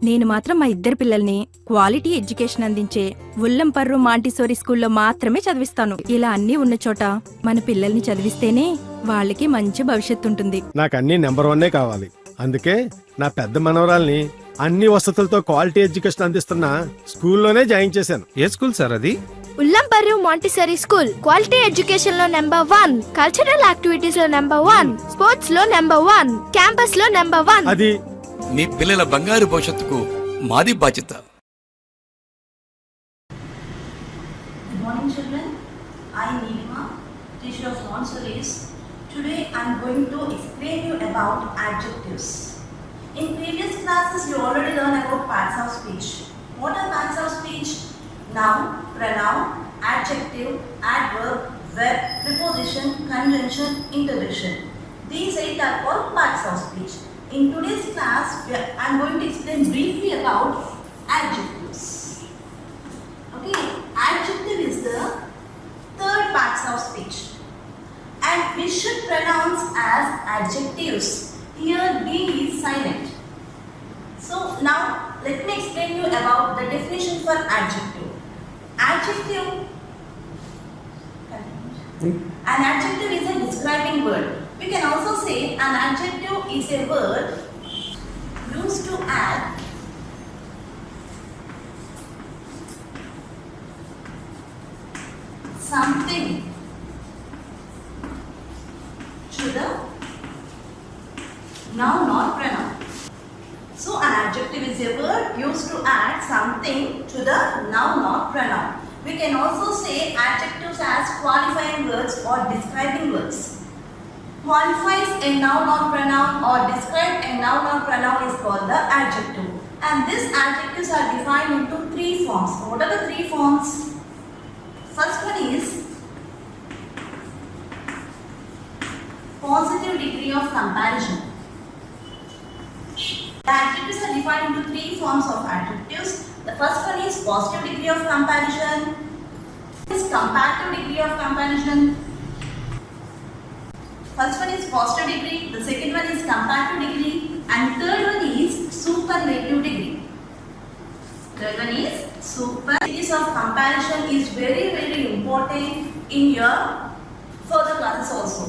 నేను మాత్రం మా ఇద్దరు పిల్లల్ని క్వాలిటీ ఎడ్యుకేషన్ అందించే ఉల్లంపర్రు మాంటిసోరీ స్కూల్లో మాత్రమే చదివిస్తాను. ఇలా అన్నీ ఉన్న చోట మన పిల్లల్ని చదివిస్తేనే వాళ్ళకి మంచి భవిష్యత్తు ఉంటుంది. నాకు అన్ని నెంబర్ 1 కావాలి. అందుకే నా పెద్ద మనవరాల్ని అన్ని వసతులతో క్వాలిటీ ఎడ్యుకేషన్ అందిస్తున్న స్కూల్లోనే జాయిన్ చేశాను. ఏ స్కూల్ సార్ అది? ఉల్లంపర్రు మాంటిసరీ స్కూల్. క్వాలిటీ ఎడ్యుకేషన్ లో నెంబర్ 1, కల్చరల్ యాక్టివిటీస్ లో నెంబర్ 1, స్పోర్ట్స్ లో నెంబర్ 1, క్యాంపస్ లో నెంబర్ 1. అది మీ పిల్లల బంగారు భవిష్యత్తుకు మాది బాధ్యత. Good morning, children. I am Neelima, teacher of Montessori's. Today I am going to explain you about adjectives. In previous classes, you already learned about parts of speech. What are parts of speech? Noun, pronoun, adjective, adverb, verb, preposition, conjunction, interjection. These 8 are called parts of speech. In today's class, I am going to explain briefly about adjectives. Okay, adjective is the third parts of speech, and we should pronounce as adjectives. Here D is silent. So now let me explain you about the definition for adjective. Adjective. An adjective is a describing word. We can also say an adjective is a word used to add something to the noun or pronoun. So an adjective is a word used to add something to the noun or pronoun. We can also say adjectives as qualifying words or describing words. Qualifies a noun or pronoun or describe a noun or pronoun is called the adjective. And these adjectives are defined into 3 forms. What are the 3 forms? First one is positive degree of comparison. The adjectives are defined into 3 forms of adjectives. The first one is positive degree of comparison. Is comparative degree of comparison. First one is positive degree, the second one is comparative degree, and third one is superlative degree. Third one is degrees of comparison is very important in your further classes also.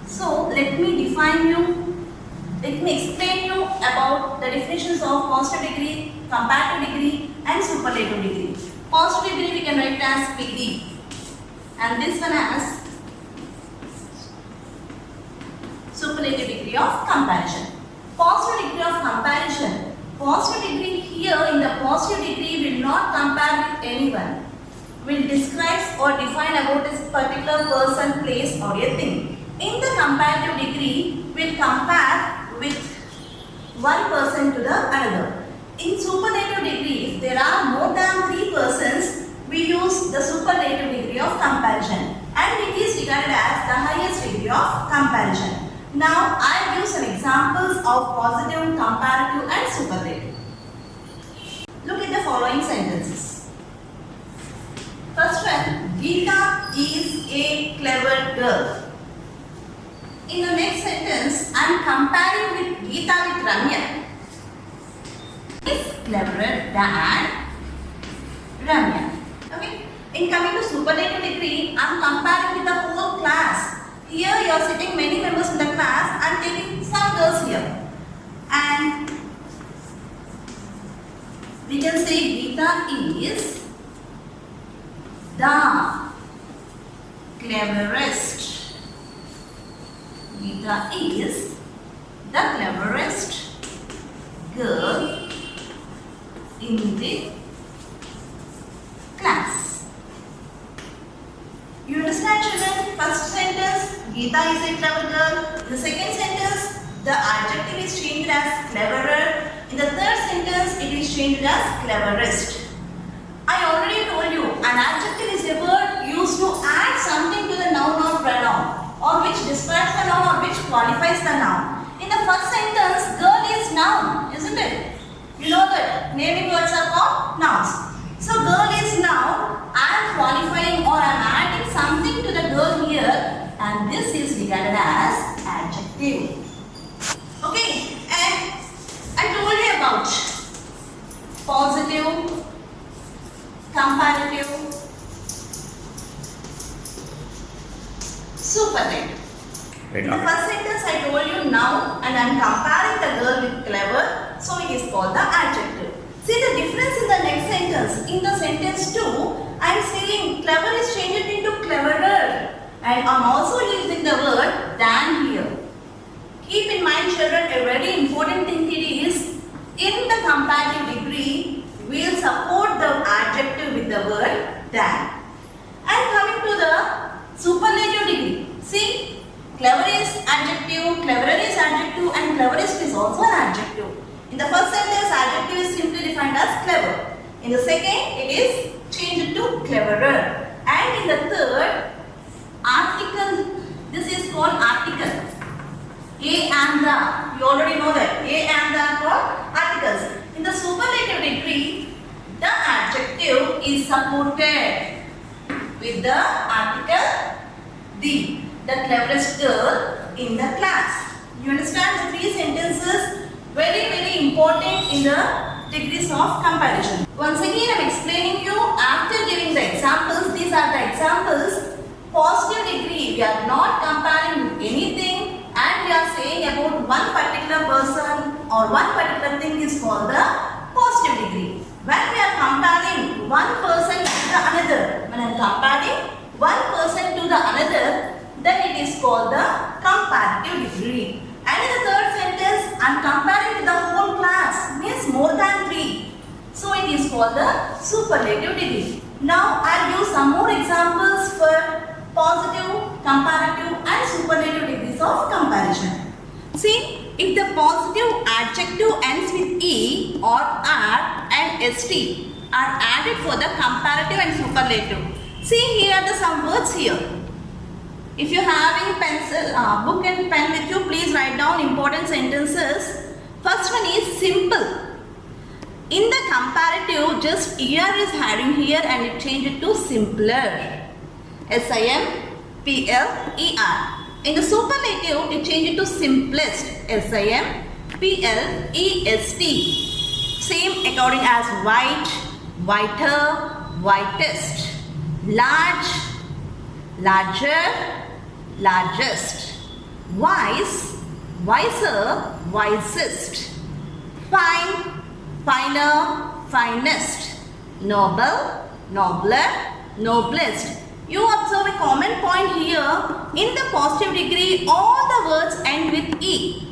So let me explain you about the definitions of positive degree, comparative degree, and superlative degree. Positive degree we can write as PD, and this one as superlative degree of comparison. Positive degree of comparison. Positive degree here, in the positive degree will not compare with anyone. Will describe or define about a particular person, place or a thing. In the comparative degree will compare with one person to the another. In superlative degree, if there are more than 3 persons, we use the superlative degree of comparison, and it is regarded as the highest degree of comparison. Now I give some examples of positive, comparative and superlative. Look at the following sentences. First one, Geeta is a clever girl. In the next sentence, I am comparing with Geeta with Ramya. Is cleverer than Ramya. Okay. In coming to superlative degree, I am comparing with the whole class. Here you are sitting many members in the class. I am taking some girls here, and we can say Geeta is the cleverest. Geeta is the cleverest girl in the class. You understand, children? First sentence, Geeta is a clever girl. The second sentence, the adjective is changed as cleverer. In the third sentence, it is changed as cleverest. I already told you, an adjective is a word used to add something to the noun or pronoun, or which describes the noun or which qualifies the noun. In the first sentence, girl is noun, isn't it? You know that naming words are called nouns. So girl is noun. I am qualifying or I am adding something to the girl here, and this is regarded as adjective. Okay, and I told you about positive, comparative, superlative. In the first sentence I told you now and I am comparing the girl with clever, so it is called the adjective. See the difference in the next sentence. In the sentence 2, I am saying clever is changed into cleverer, and I am also using the word than here. Keep in mind children, a very important thing it is, in the comparative degree, we will support the adjective with the word than. And coming to the superlative degree, see, clever is adjective, cleverer is adjective, and cleverest is also an adjective. In the first sentence, adjective is simply defined as clever. In the second, it is changed to cleverer. And in the third, article, this is called article. A and the, you already know that. A and the are called articles. In the superlative degree, the adjective is supported with the article the cleverest girl in the class. You understand the three sentences? Very important in the degrees of comparison. Once again I am explaining you after giving the examples. These are the examples. Positive degree, we are not comparing anything and we are saying about one particular person or one particular thing is called the positive degree. When we are comparing one person to the another, when I am comparing one person to the another, then it is called the comparative degree. And in the third sentence, I am comparing with the whole class, means more than 3. So it is called the superlative degree. Now I will use some more examples for positive, comparative and superlative degrees of comparison. See, if the positive adjective ends with E or R and ST are added for the comparative and superlative. See, here are some words here. If you are having pencil, book and pen with you, please write down important sentences. First one is simple. In the comparative, just ER is adding here and it changed to simpler. SIMPLER. In the superlative, it changed to simplest. SIMPLEST. Same according as white, whiter, whitest. Large, larger, largest. Wise, wiser, wisest. Fine, finer, finest. Noble, nobler, noblest. You observe a common point here. In the positive degree, all the words end with E.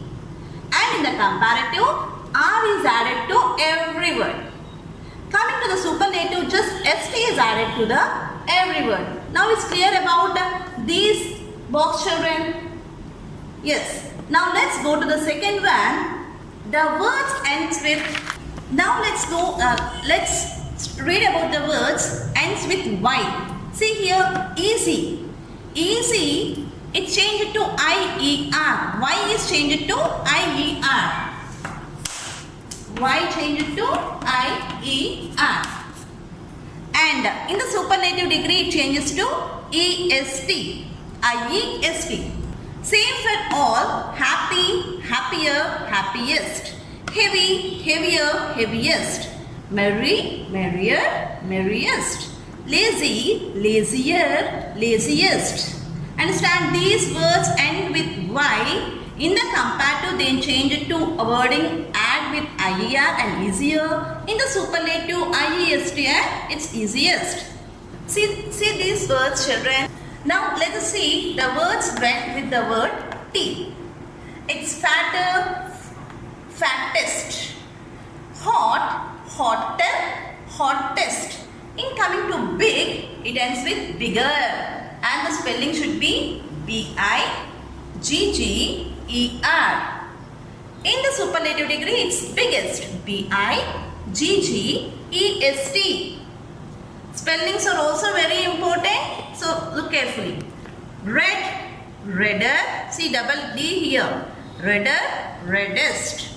And in the comparative, R is added to every word. Coming to the superlative, just ST is added to the every word. Now it's clear about these box children. Yes. Now let's go to the second one. The words ends with. Now let's go. Let's read about the words ends with Y. See here, easy. Easy. It changed to IER. Y is changed to IER. Y changed to IER. And in the superlative degree, it changes to EST. IEST. Same for all. Happy, happier, happiest. Heavy, heavier, heaviest. Merry, merrier, merriest. Lazy, lazier, laziest. Understand, these words end with Y. In the comparative, they change it to a wording add with IER and easier. In the superlative, IEST and it's easiest. See these words, children. Now let us see the words went with the word T. It's fatter, fattest. Hot, hotter, hottest. In coming to big, it ends with bigger. And the spelling should be BIGGER. In the superlative degree, it's biggest. BIGGEST. Spellings are also very important. So look carefully. Red, redder. See double D here. Redder, reddest.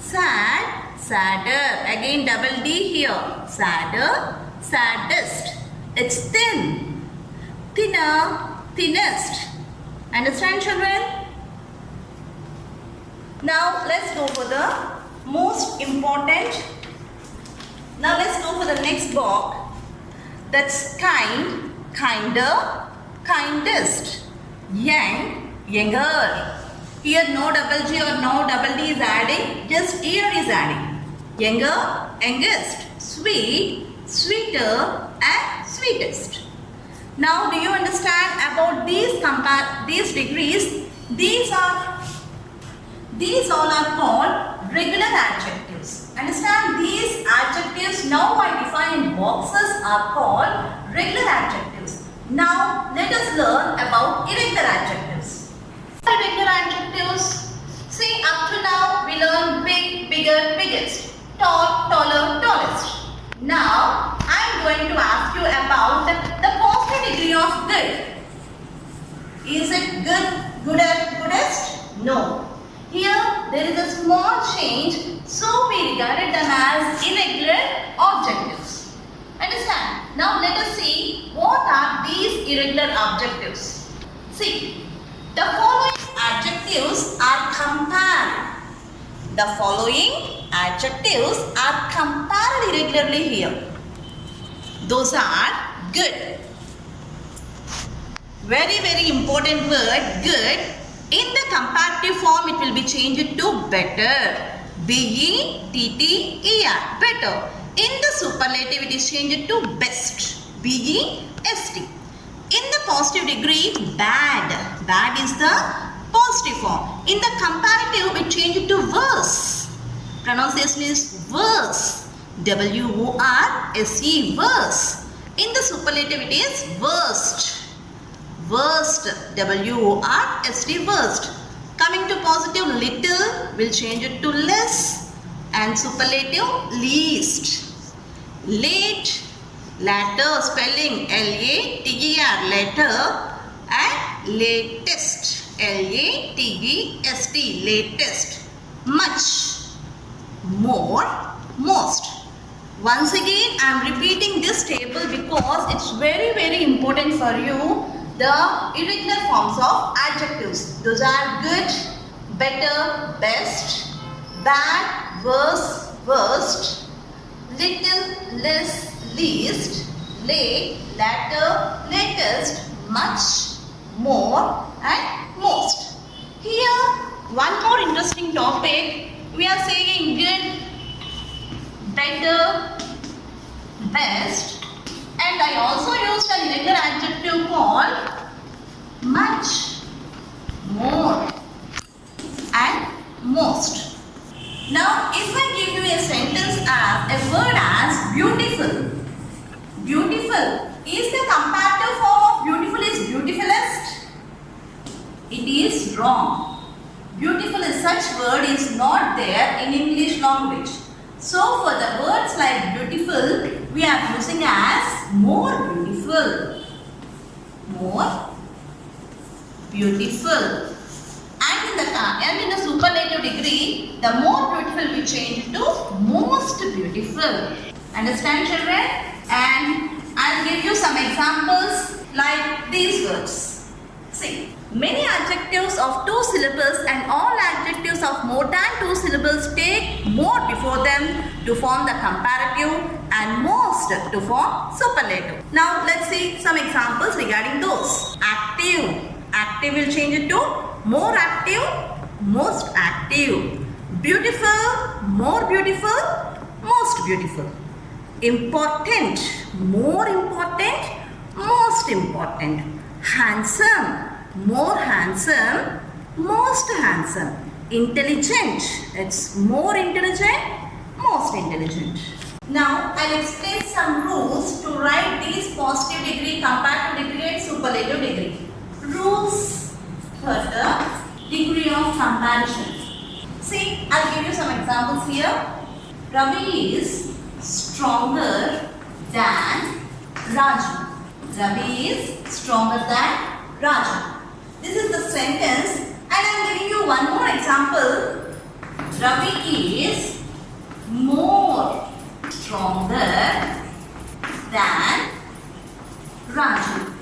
Sad, sadder. Again double D here. Sadder, saddest. It's thin, thinner, thinnest. Understand, children? Now let's go for the most important for the next box. That's kind, kinder, kindest. Young, younger. Here no double G or no double D is adding, just ear is adding. Younger, youngest. Sweet, sweeter and sweetest. Now do you understand about these degrees? These all are called regular adjectives. Understand, these adjectives now I define in boxes are called regular adjectives. Now let us learn about irregular adjectives. Irregular adjectives. See, up to now we learned big, bigger, biggest, tall, taller, tallest. Now I am going to ask you about the positive degree of good. Is it good, gooder, goodest? No. Here there is a small change, so we regarded them as irregular adjectives. Understand? Now let us see what are these irregular adjectives. See, the following adjectives are compared. The following adjectives are compared irregularly here. Those are good. Very, very important word, good. In the comparative form, it will be changed to better. B-E-T-T-E-R, better. In the superlative, it is changed to best. B-E-S-T. In the positive degree, bad. Bad is the positive form. In the comparative, it changed to worse. Pronunciation is worse. W-O-R-S-E, worse. In the superlative, it is worst. Worst, W-O-R-S-T, worst. Coming to positive, little will change it to less, and superlative, least. Late, latter, spelling L-A-T-E-R, latter, and latest, L-A-T-E-S-T, latest. Much, more, most. Once again, I am repeating this table because it's very, very important for you. The irregular forms of adjectives. Those are good, better, best, bad, worse, worst, little, less, least, late, latter, latest, much, more and most. Here, one more interesting topic. We are saying good, better, best. And I also used an irregular adjective called much, more and most. Now if I give you a sentence as a word as beautiful. Beautiful. Is the comparative form of beautiful is beautifulest? It is wrong. Beautiful is such word is not there in English language. So for the words like beautiful, we are using as more beautiful. More beautiful. And in the superlative degree, the more beautiful we change to most beautiful. Understand, children? And I'll give you some examples like these words. See, many adjectives of 2 syllables and all adjectives of more than 2 syllables take more before them to form the comparative and most to form superlative. Now let's see some examples regarding those. Active. Active will change it to more active, most active. Beautiful, more beautiful, most beautiful. Important, more important, most important. Handsome, more handsome, most handsome. Intelligent, it's more intelligent, most intelligent. Now I'll explain some rules to write these positive degree, comparative degree and superlative degree. Rules for the degree of comparison. See, I'll give you some examples here. Ravi is stronger than Raju. Ravi is stronger than Raju. This is the sentence, and I am giving you one more example. Ravi is more stronger than Raju.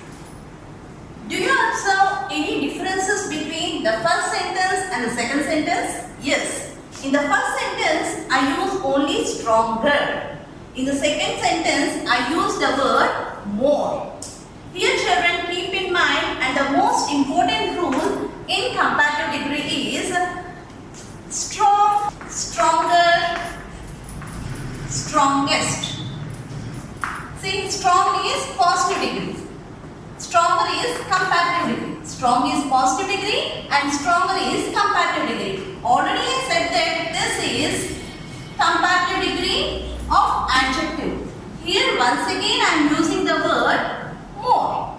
Do you observe any differences between the first sentence and the second sentence? Yes. In the first sentence, I use only stronger. In the second sentence, I use the word more. Here children, keep in mind, and the most important rule in comparative degree is strong, stronger, strongest. See, strong is positive degree. Stronger is comparative degree. Strong is positive degree and stronger is comparative degree. Already I said that this is comparative degree of adjective. Here once again I am using the word more.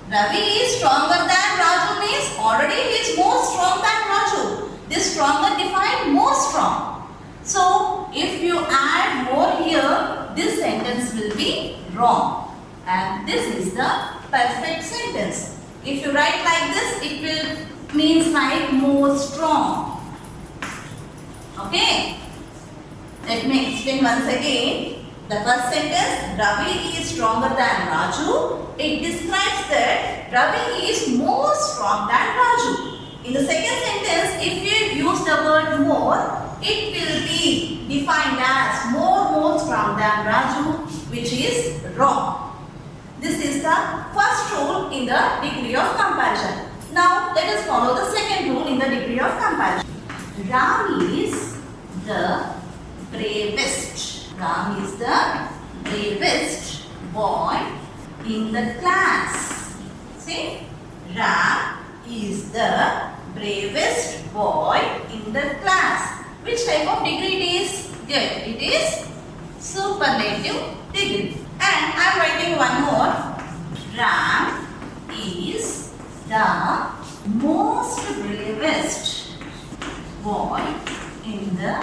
Ravi is stronger than Raju means already he is more strong than Raju. This stronger defined more strong. So if you add more here, this sentence will be wrong. And this is the perfect sentence. If you write like this, it will means like more strong. Okay. Let me explain once again. The first sentence, Ravi is stronger than Raju. It describes that Ravi is more strong than Raju. In the second sentence, if you use the word more, it will be defined as more strong than Raju, which is wrong. This is the first rule in the degree of comparison. Now let us follow the second rule in the degree of comparison. Ram is the bravest. Ram is the bravest boy in the class. See, Ram is the bravest boy in the class. Which type of degree it is? Good. It is superlative degree. And I am writing one more. Ram is the most bravest boy in the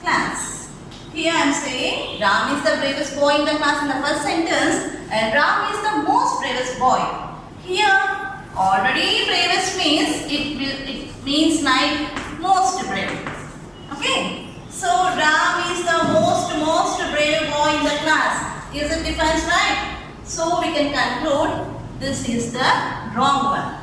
class. Here I am saying Ram is the bravest boy in the class in the first sentence and Ram is the most bravest boy. Here already bravest means it means like most brave. Okay. So Ram is the most brave boy in the class. Is it difference right? So we can conclude this is the wrong one.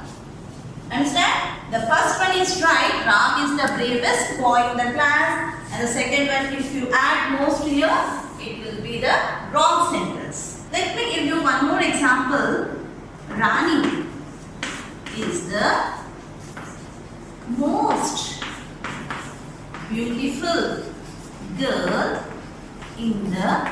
Understand? The first one is right. Ram is the bravest boy in the class. And the second one, if you add most here, it will be the wrong sentence. Let me give you one more example. Rani is the most beautiful girl in the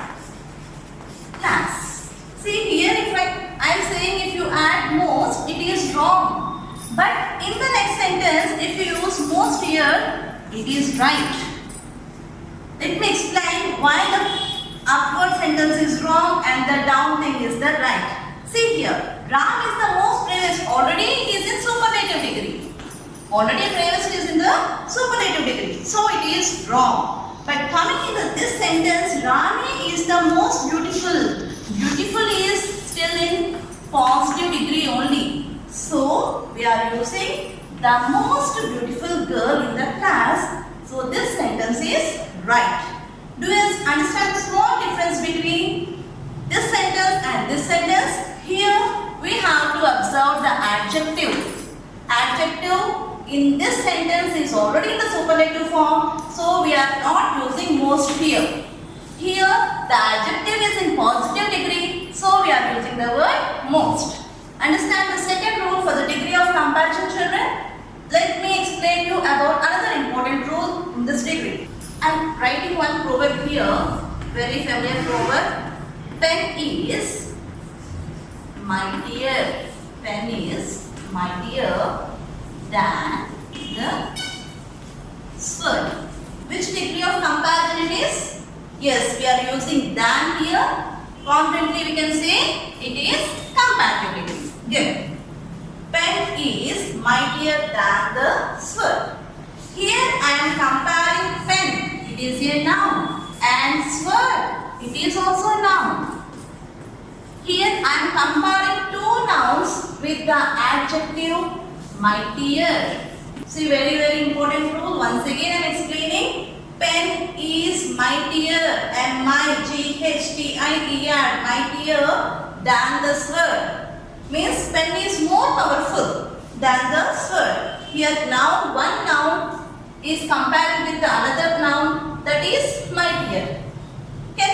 class. See here, if I am saying if you add most, it is wrong. But in the next sentence, if you use most here, it is right. Let me explain why the upward sentence is wrong and the down thing is the right. See here, Ram is the most bravest. Already he is in superlative degree. Already bravest is in the superlative degree. So it is wrong. But coming into this sentence, Rani is the most beautiful. Beautiful is still in positive degree only. So we are using the most beautiful girl in the class. So this sentence is right. Do you understand the small difference between this sentence and this sentence? Here we have to observe the adjective. Adjective in this sentence is already in the superlative form. So we are not using most here. Here the adjective is in positive degree. So we are using the word most. Understand the second rule for the degree of comparison, children? Let me explain you about another important rule in this degree. I am writing one proverb here, very familiar proverb. Pen is mightier. Pen is mightier than the sword. Which degree of comparison it is? Yes, we are using than here. Confidently we can say it is comparative degree. Good. Pen is mightier than the sword. Here I am comparing pen. It is a noun. And sword. It is also a noun. Here I am comparing two nouns with the adjective mightier. See, very important rule. Once again I am explaining. Pen is mightier. mightier. Mightier than the sword. Means pen is more powerful than the sword. Here now one noun is compared with the another noun, that is mightier. Can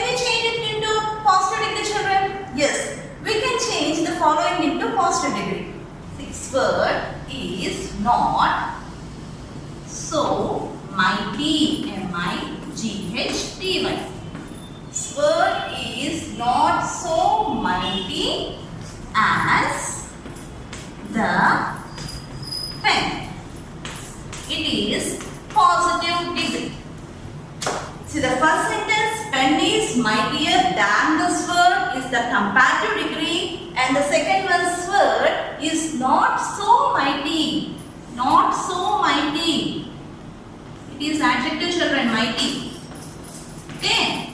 positive degree. Sword is not so mighty. M-I-G-H-T-Y. Sword is not so mighty as the pen. It is positive degree. See, the first sentence, pen is mightier than the sword, is the comparative degree, and the second one, sword is not so mighty. Not so mighty. It is adjective, children, mighty. Okay.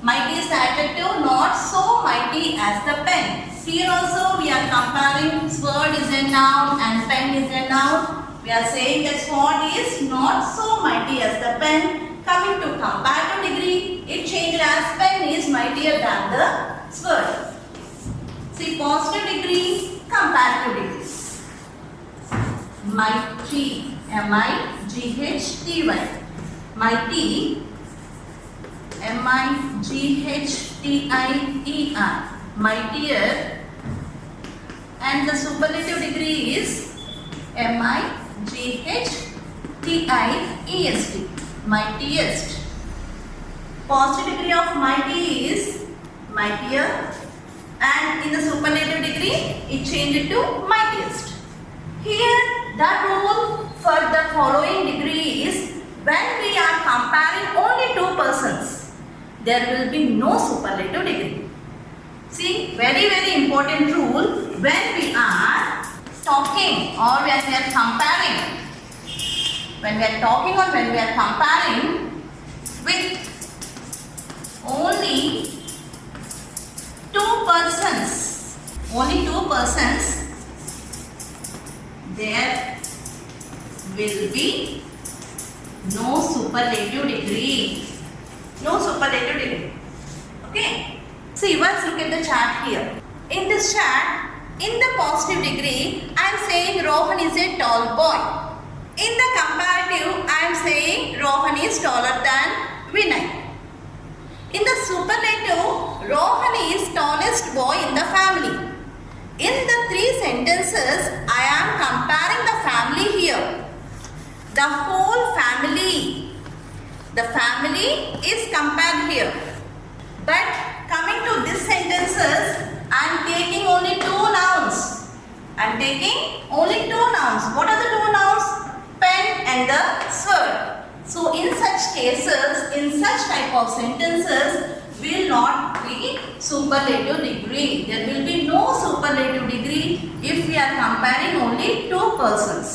Mighty is the adjective, not so mighty as the pen. Here also we are comparing sword is a noun and pen is a noun. We are saying that sword is not so mighty as the pen. Coming to comparative degree, it changed as pen is mightier than the sword. See, positive degree, comparative degree. Mighty, M-I-G-H-T-Y. Mighty, M-I-G-H-T-I-E-R. Mightier, and the superlative degree is M-I-G-H-T-I-E-S-T. Mightiest. Positive degree of mighty is mightier, and in the superlative degree it changed to mightiest. Here the rule for the following degree is when we are comparing only two persons, there will be no superlative degree. See, very important rule when we are talking or when we are comparing. When we are talking or when we are comparing with only two persons, there will be no superlative degree. No superlative degree. Okay. See, let's look at the chart here. In this chart, in the positive degree, I am saying Rohan is a tall boy. In the comparative, I am saying Rohan is taller than Vinay. In the superlative, Rohan is tallest boy in the family. In the three sentences, I am comparing the family here. The whole family. The family is compared here. But coming to these sentences, I am taking only two nouns. What are the two nouns? Pen and the sword. So in such cases, in such type of sentences, will not be superlative degree. There will be no superlative degree if we are comparing only two persons.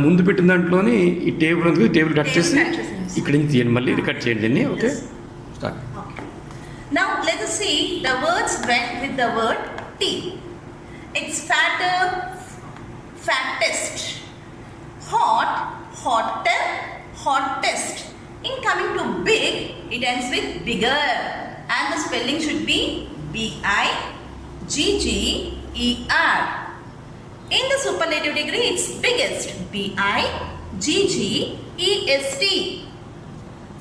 ముందు పెట్టిన దాంట్లోనే ఈ table ఉంది, table cut చేసి Table cut చేసేయండి. ఇక్కడ నుంచి తీయండి, మళ్ళీ ఇది కట్ చేయండి దీన్ని. Okay, start. Okay. Now let us see the words went with the word T. It's fatter, fattest. Hot, hotter, hottest. In coming to big, it ends with bigger. And the spelling should be B-I-G-G-E-R. In the superlative degree, it's biggest. B-I-G-G-E-S-T.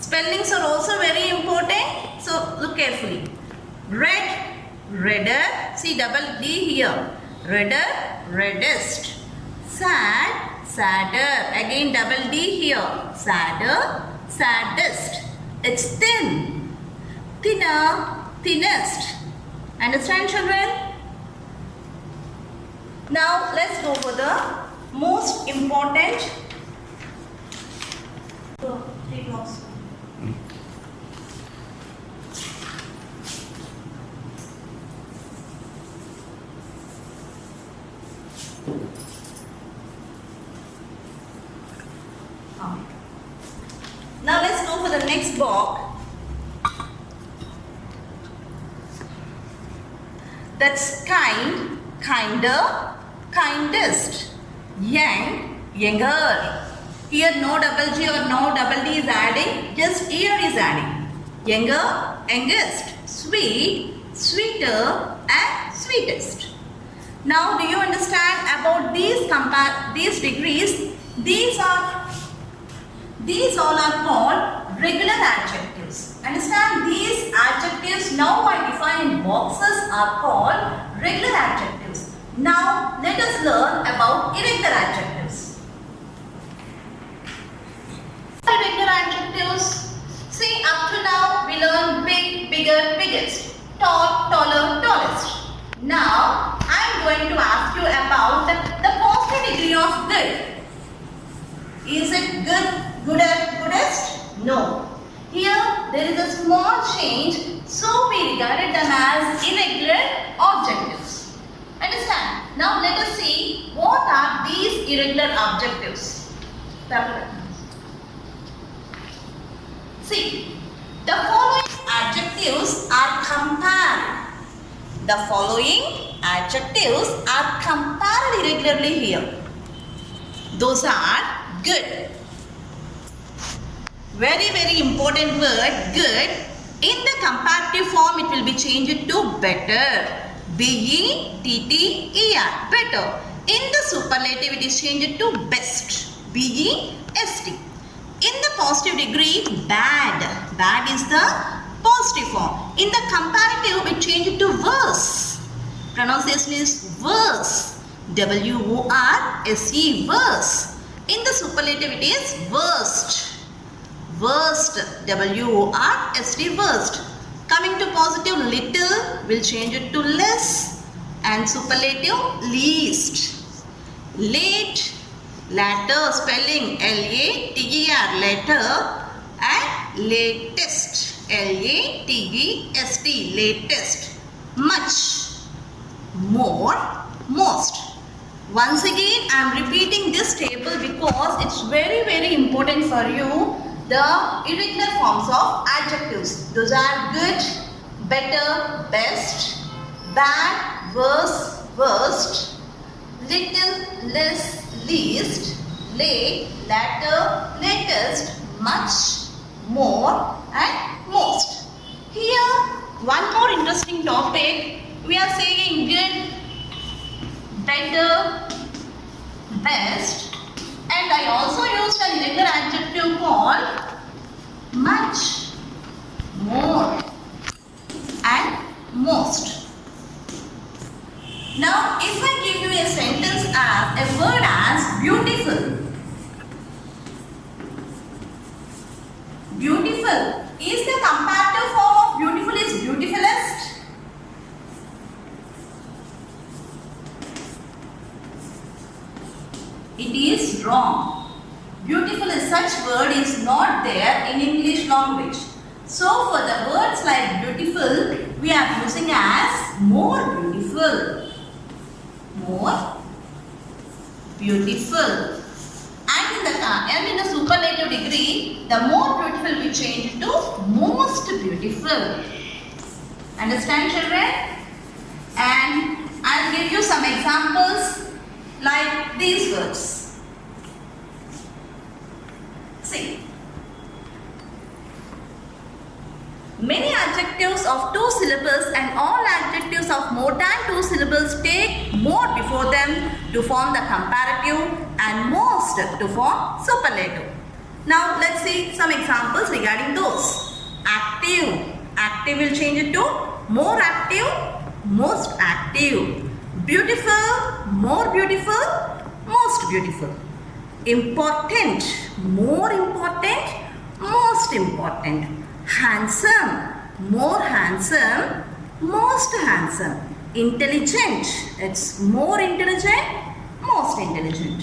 Spellings are also very important. So look carefully. Red, redder. See double D here. Redder, reddest. Sad, sadder. Again double D here. Sadder, saddest. It's thin. Thinner, thinnest. Understand, children? Now let's go for the most important. Three blocks. Now let's go for the next block. That's kind, kinder, kindest. Young, younger. Here no double G or no double D is adding, just ear is adding. Younger, youngest. Sweet, sweeter, and sweetest. Now do you understand about these degrees? These all are called regular adjectives. Understand, these adjectives now I define in boxes are called regular adjectives. Now let us learn about irregular adjectives. Irregular adjectives. See, up to now we learned big, bigger, biggest, tall, taller, tallest. Now I am going to ask you about the positive degree of good. Is it good, gooder, goodest? No. Here there is a small change, so we regarded them as irregular adjectives. Understand? Now let us see what are these irregular adjectives. See, the following adjectives are compared. The following adjectives are compared irregularly here. Those are good. Very, very important word, good. In the comparative form, it will be changed to better. B-E-T-T-E-R, better. In the superlative, it is changed to best. B-E-S-T. In the positive degree, bad. Bad is the positive form. In the comparative, we change it to worse. Pronunciation is worse. W-O-R-S-E, worse. In the superlative, it is worst. Worst. W-O-R-S-T, worst. Coming to positive, little, we'll change it to less. And superlative, least. Late. Latter, spelling L-A-T-E-R, later, and latest, L-A-T-E-S-T, latest. Much, more, most. Once again, I am repeating this table because it's very, very important for you. The irregular forms of adjectives. Those are good, better, best, bad, worse, worst, little, less, least, late, latter, latest, much, more, and most. Here, one more interesting topic. We are saying good, better, best, and I also used an irregular adjective called much, more, and most. Now, if I give you a sentence as a word as beautiful. Beautiful. Is the comparative form of beautiful is beautifulest? It is wrong. Beautiful is such word is not there in English language. So for the words like beautiful, we are using as more beautiful. More beautiful. And in the superlative degree, the more beautiful we change to most beautiful. Understand, children? And I'll give you some examples like these words. See. Many adjectives of 2 syllables and all adjectives of more than 2 syllables take more before them to form the comparative and most to form superlative. Now let's see some examples regarding those. Active. Active will change it to more active, most active. Beautiful, more beautiful, most beautiful. Important, more important, most important. Handsome, more handsome, most handsome. Intelligent, it's more intelligent, most intelligent.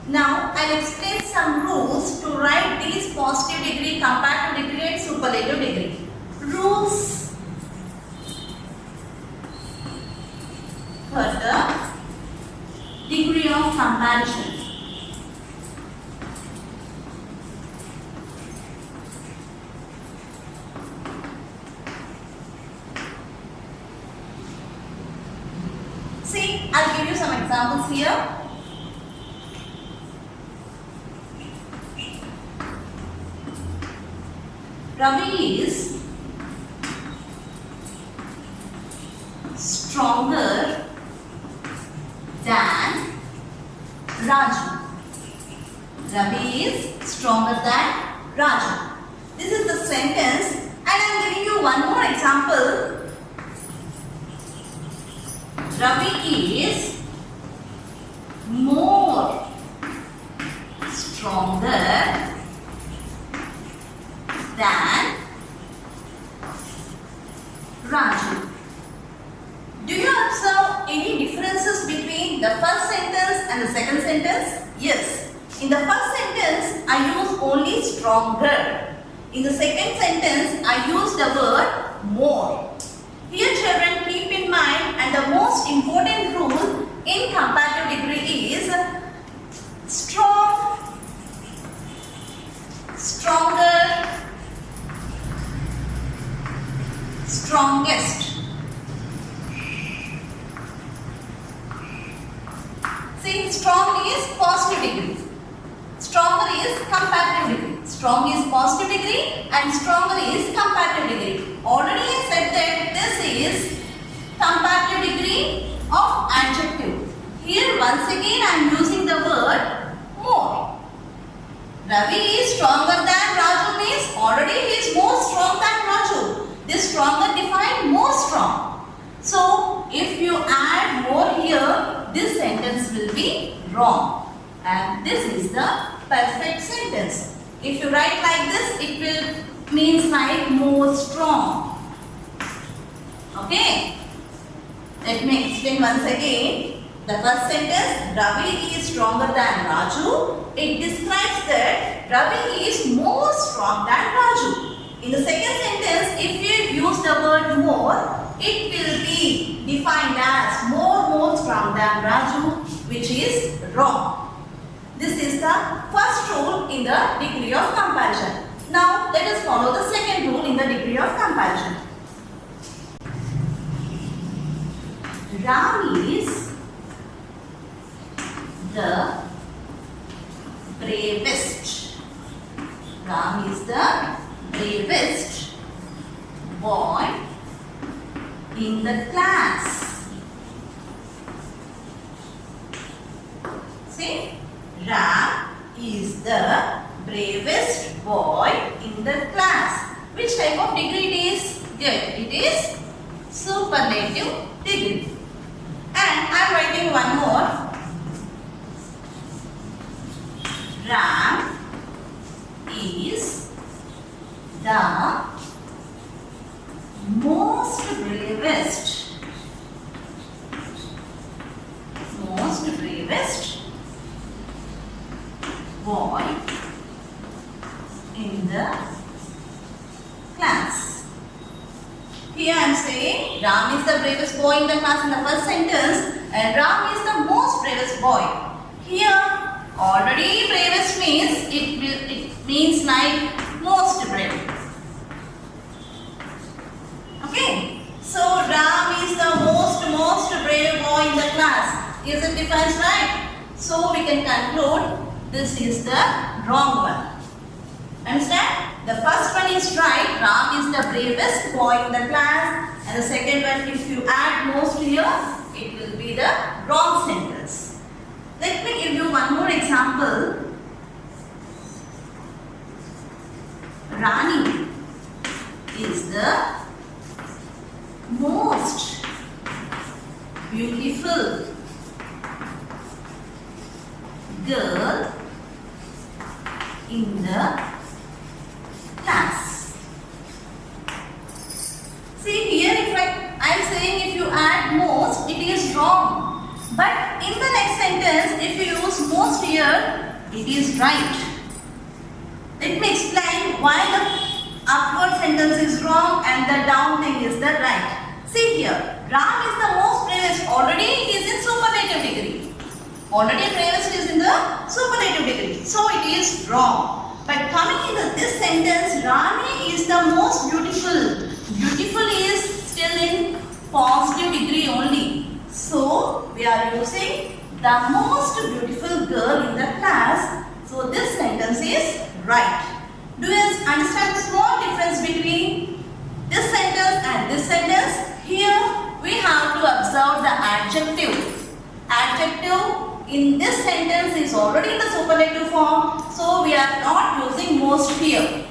Now I'll explain some rules to write these positive degree, comparative degree and superlative degree. Rules for the degree of comparison. See, I'll give you some examples here. Ravi is stronger than Raju. Ravi is stronger than Raju. This is the sentence, and I am giving you one more example. Ravi is more stronger than Raju. Do you observe any differences between the first sentence and the second sentence? Yes. In the first sentence, I use only stronger. In the second sentence, I use the word more. Here children, keep in mind, and the most important rule in comparative degree is strong, stronger, strongest. See, strong is positive degree. Stronger is comparative degree. Strong is positive degree and stronger is comparative degree. Already I said that this is comparative degree of adjective. Here once again I am using the word more. Ravi is stronger than Raju means already he is more strong than Raju. This stronger defined more strong. So if you add more here, this sentence will be wrong. And this is the perfect sentence. If you write like this, it will means like more strong. Okay. Let me explain once again. The first sentence, Ravi is stronger than Raju. It describes that Ravi is more strong than Raju. In the second sentence, if you use the word more, it will be defined as more strong than Raju, which is wrong. This is the first rule in the degree of comparison. Now let us follow the second rule in the degree of comparison. Ram is the bravest. Ram is the bravest boy in the class. See, Ram is the bravest boy in the class. Which type of degree it is? Good, it is superlative degree. And I am writing one more. Ram is the most bravest boy in the class. Here I am saying Ram is the bravest boy in the class in the first sentence and Ram is the most bravest boy. Here already bravest means it means like most brave. Okay, so Ram is the most brave boy in the class. Is it defined right? So we can conclude this is the wrong one. Understand? The first one is right. Ram is the bravest boy in the class. And the second one, if you add most here, it will be the wrong sentence. Let me give you one more example. Rani is the most beautiful girl in the class. See here, if I am saying if you add most, it is wrong. But in the next sentence, if you use most here, it is right. Let me explain why the upward sentence is wrong and the down thing is the right. See here, Ram is the most bravest. Already it is in superlative degree. Already bravest is in the superlative degree. So it is wrong. But coming into this sentence, Rani is the most beautiful. Beautiful is still in positive degree only. So we are using the most beautiful girl in the class. So this sentence is right. Do you understand the small difference between this sentence and this sentence? Here we have to observe the adjective. Adjective in this sentence is already in the superlative form. So we are not using most here.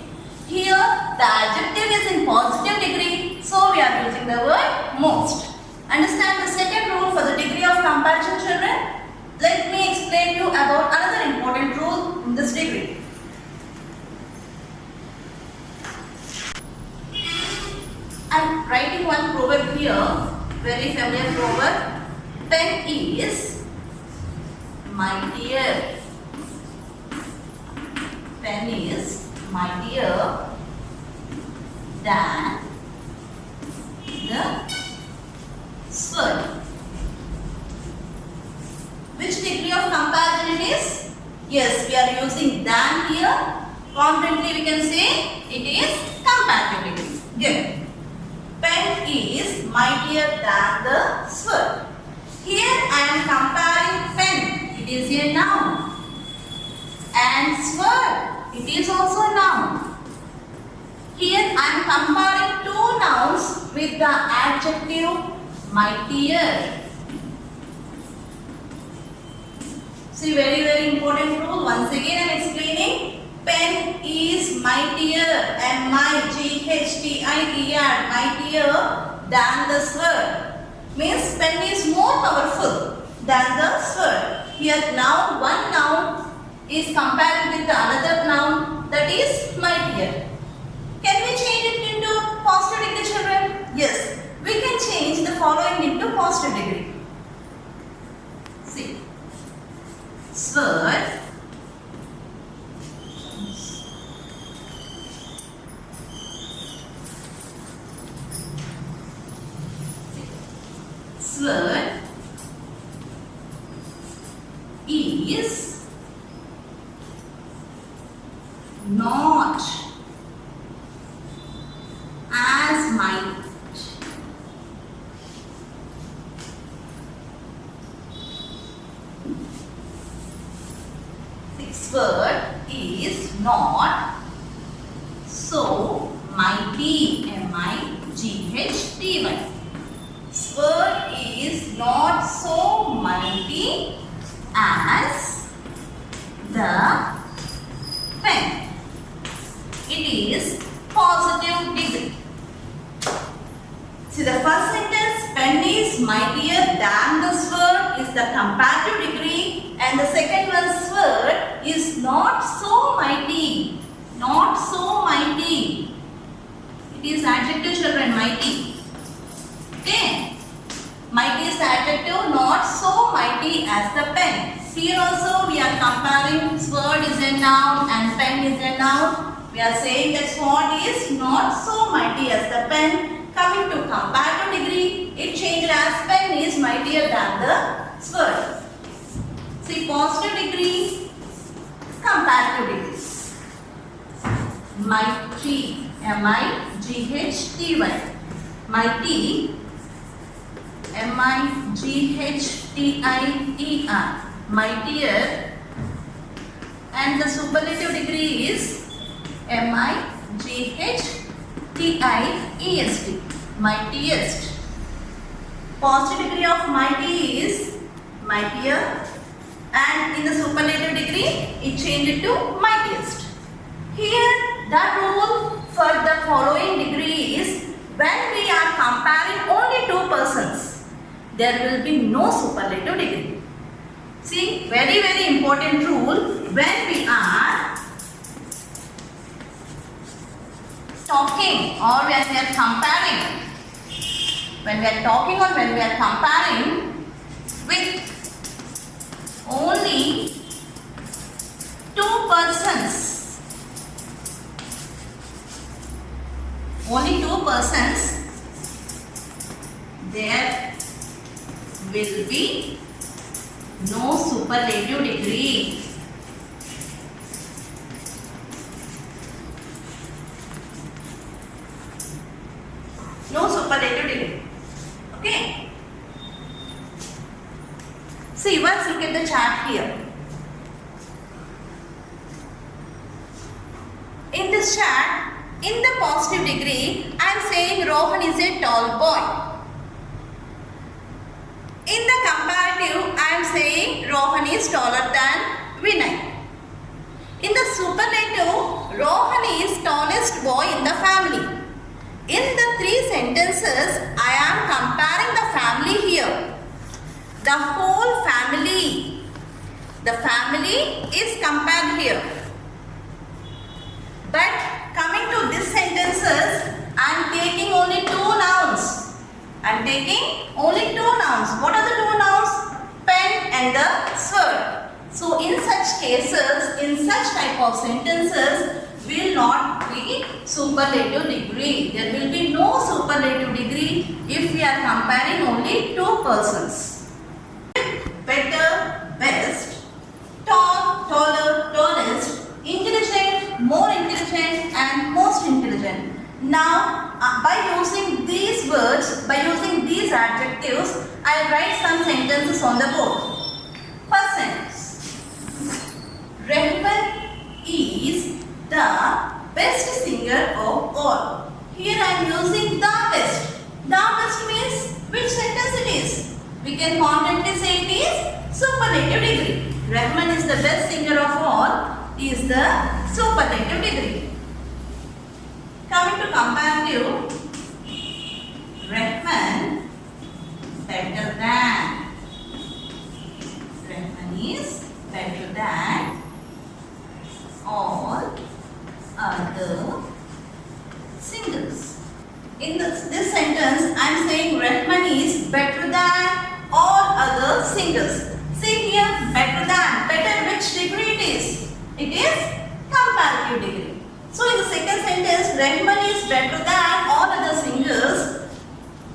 Here the adjective is in positive degree. So we are using the word most. Understand the second rule for the degree of comparison, children? Let me explain you about another important rule in this degree. I'm writing one proverb here, very familiar proverb. Pen is mightier. Pen is mightier than the sword. Which degree of comparison it is? Yes, we are using than here. Confidently we can say it is comparative degree. Good. Pen is mightier than the sword. Here I am comparing pen. It is a noun. And sword. It is also a noun. Here I am comparing two nouns with the adjective mightier. See, very important rule. Once again I am explaining. Pen is mightier, M-I-G-H-T-I-E-R, mightier than the sword. Means pen is more powerful than the sword. Here now one noun is compared with the another noun, that is mightier. Can we change it into positive degree, children? Yes, we can change the following into positive degree. See, sword is not as mighty sword is not so mighty, M-I-G-H-T-Y. Sword is not so mighty as the pen. It is positive degree. See, the first sentence, pen is mightier than the sword, is the comparative degree, and the second one, sword is not so mighty. Not so mighty. It is adjective, children, mighty. Okay. Mighty is the adjective, not so mighty as the pen. Here also we are comparing sword is a noun and pen is a noun. We are saying that sword is not so mighty as the pen. Coming to comparative degree, it changed as pen is mightier than the sword. See, positive degree, comparative degree. Mighty, M-I-G-H-T-Y. Mighty, M-I-G-H-T-I-E-R. Mightier, and the superlative degree is M-I-G-H-T-I-E-S-T. Mightiest. Positive degree of mighty is mightier, and in the superlative degree it changed to mightiest. Here the rule for the following degree is when we are comparing only two persons, there will be no superlative degree. See, very important rule. When we are talking or when we are comparing, when we are talking or when we are comparing with only two persons, there will be no superlative degree. No superlative degree. Okay. See, let's look at the chart here. In this chart, in the positive degree, I am saying Rohan is a tall boy. In the comparative, I am saying Rohan is taller than Vinay. In the superlative, Rohan is tallest boy in the family. In the three sentences, I am comparing the family The whole family. The family is compared here. But coming to these sentences, I am taking only two nouns. I am taking only two nouns. What are the two nouns? Pen and the sword. So in such cases, in such type of sentences, will not be superlative degree. There will be no superlative degree if we are comparing only two persons. Better, best, tall, taller, tallest, intelligent, more intelligent and most intelligent. Now by using these words, by using these adjectives, I will write some sentences on the board. First sentence. Rahman is the best singer of all. Here I am using the best. The best means which sentence it is? We can confidently say it is superlative degree. Rahman is the best singer of all is the superlative degree. Coming to comparative, Rahman better than. Rahman is better than all other singers. In this sentence, I am saying Rahman is better than all other singers. See here, better than. Better which degree it is? It is comparative degree. So in the second sentence, Rahman is better than all other singers.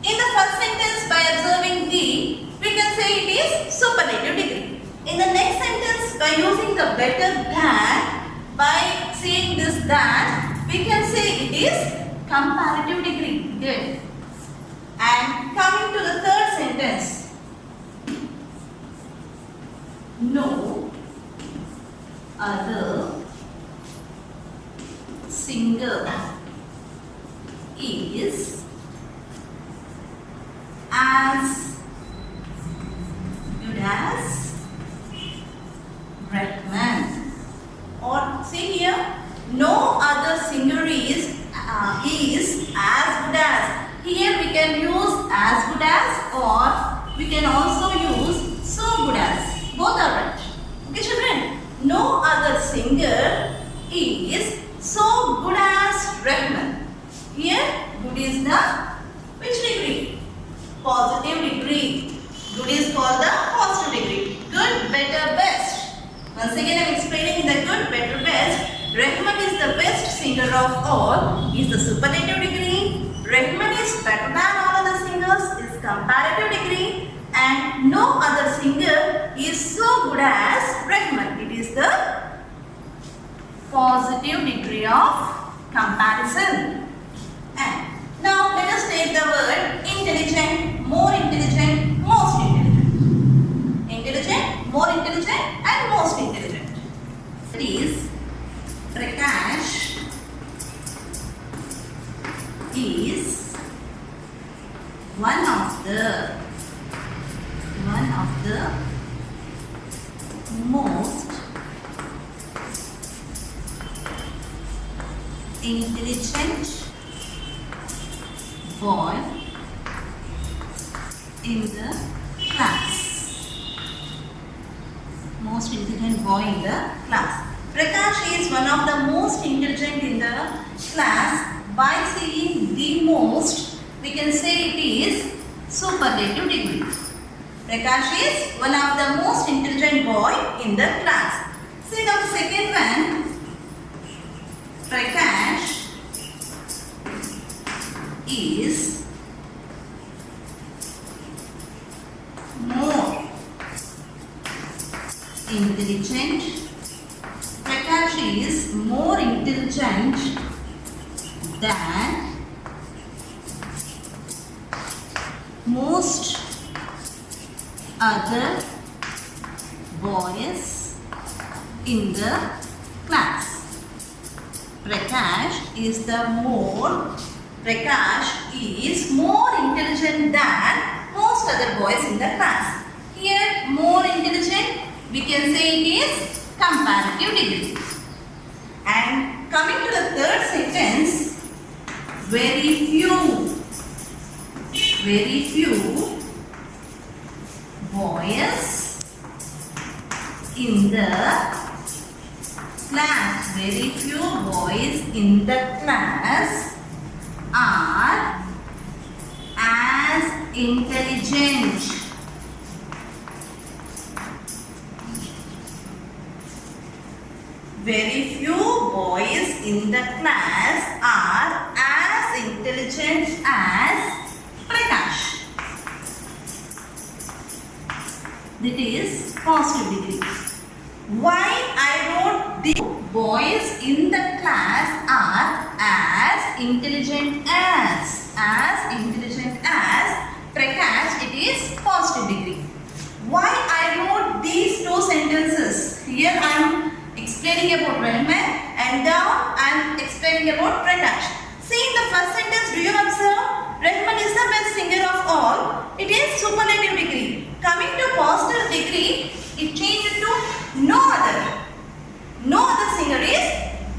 In the first sentence, by observing the, we can say it is superlative degree. In the next sentence, by using the better than, by saying this that, we can say it is comparative degree. Good. And coming to the third sentence. No other singer is as good as Rahman. Or see here, no other singer is as good as. Here we can use as good as, or we can also use so good as. Both are right. Okay children, no other singer is so good as Rahman. Here good is the which degree? Positive degree. Good is called the positive degree. Good, better, best. Once again I am explaining the good, better, best. Rahman is the best singer of all is the superlative degree. Rahman is better than all other singers is comparative degree. And no other singer is so good as Rahman. It is the positive degree of comparison. And now let us take the word intelligent, more intelligent, most intelligent. Intelligent, more intelligent and most intelligent. It is Prakash is one of the most intelligent boy in the class. Most intelligent boy in the class. Prakash is one of the most intelligent in the class. By saying the most, we can say it is superlative degree. Prakash is one of the most intelligent boy in the class. See now the second one. Prakash is more intelligent. Prakash is more intelligent than most other boys in the class. Prakash is more intelligent than most other boys in the class. Here more intelligent, we can say it is comparative degree. And coming to the third sentence, very few boys in the class. Very few boys in the class are as intelligent. Very few boys in the class are as intelligent as Prakash. That is positive degree. Why I wrote the boys in the class are as intelligent as Prakash, it is positive degree. Why I wrote these two sentences? Here I am explaining about Rahman and down I am explaining about Prakash. See in the first sentence, do you observe? Rahman is the best singer of all. It is superlative degree. Coming to positive degree, it changed to no other. No other singer is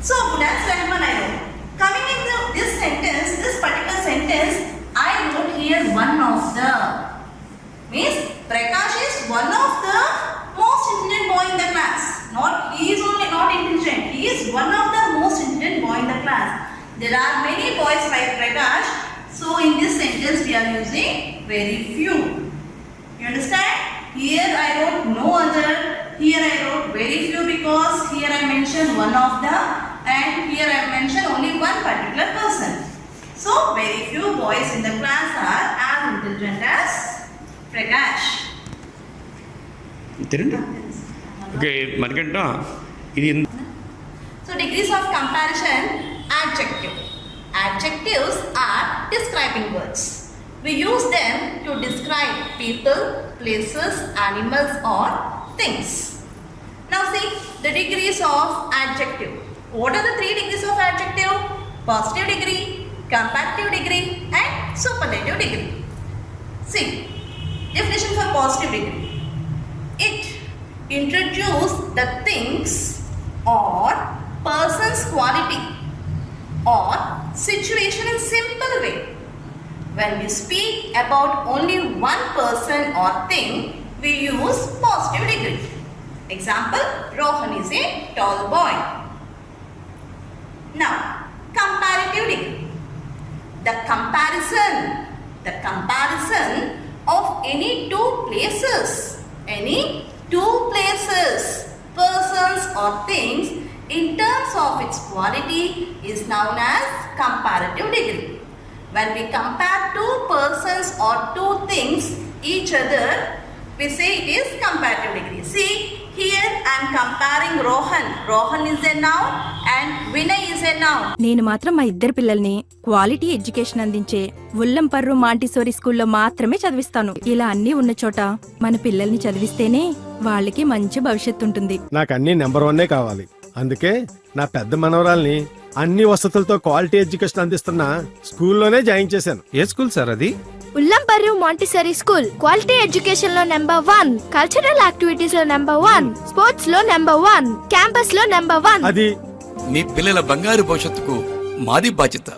so good as Rahman I wrote. Coming into this sentence, this particular sentence, I wrote here one of the. Means Prakash is one of the most intelligent boy in the class. He is only not intelligent. He is one of the most intelligent boy in the class. There are many boys like Prakash. So in this sentence we are using very few. You understand? Here I wrote no other. Here I wrote very few because here I mentioned one of the, and here I mentioned only one particular person. So very few boys in the class are as intelligent as Prakash. తిరండి okay మనకంట ఇది So degrees of comparison, adjective. Adjectives are describing words. We use them to describe people, places, animals or things. Now see the degrees of adjective. What are the 3 degrees of adjective? Positive degree, comparative degree and superlative degree. See, definition for positive degree. It introduces the things or person's quality or situation in simple way. When we speak about only one person or thing, we use positive degree. Example, Rohan is a tall boy. Now, comparative degree. The comparison of any two places, persons or things in terms of its quality is known as comparative degree. When we compare two persons or two things each other, we say it is comparative degree. See, here I am comparing Rohan. Rohan is a noun and Vinay is a noun. నేను మాత్రం మా ఇద్దరు పిల్లల్ని quality education అందించే ఉల్లంపర్రు Montessori స్కూల్లో మాత్రమే చదివిస్తాను. ఇలా అన్నీ ఉన్న చోట మన పిల్లల్ని చదివిస్తేనే వాళ్ళకి మంచి భవిష్యత్తు ఉంటుంది. నాకు అన్ని నెంబర్ 1 కావాలి. అందుకే నా పెద్ద మనవరాల్ని అన్ని వసతులతో క్వాలిటీ ఎడ్యుకేషన్ అందిస్తున్న స్కూల్లోనే జాయిన్ చేశాను. ఏ స్కూల్ సార్ అది? ఉల్లంపర్రు మాంటిసరీ స్కూల్. క్వాలిటీ ఎడ్యుకేషన్ లో నెంబర్ 1, కల్చరల్ యాక్టివిటీస్ లో నెంబర్ 1, స్పోర్ట్స్ లో నెంబర్ 1, క్యాంపస్ లో నెంబర్ 1. అది మీ పిల్లల బంగారు భవిష్యత్తుకు మాది బాధ్యత.